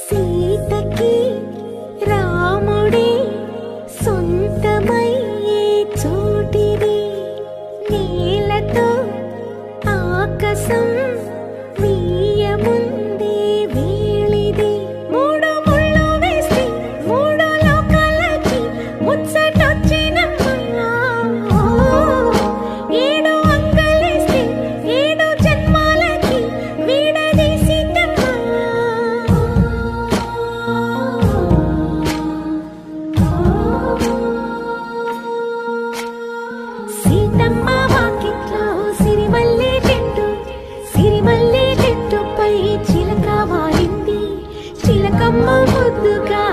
సీతకి రాముడే సొంతమయ్యే చోటిది నేలతో ఆకాశం వీయముందే వేళిది మూడు ముళ్ళు వేసి మూడు లోకాలకి ముచ్చటొచ్చినమ్మా ఏడు అంగలేస్తే ఏడు జన్మాలకి వీడదీసిందమ్మా సీతమ్మ వాకిట్లో సిరిమల్లె చెట్టుపై చిలక వాలింది చిలకమ్మ ముద్దుగా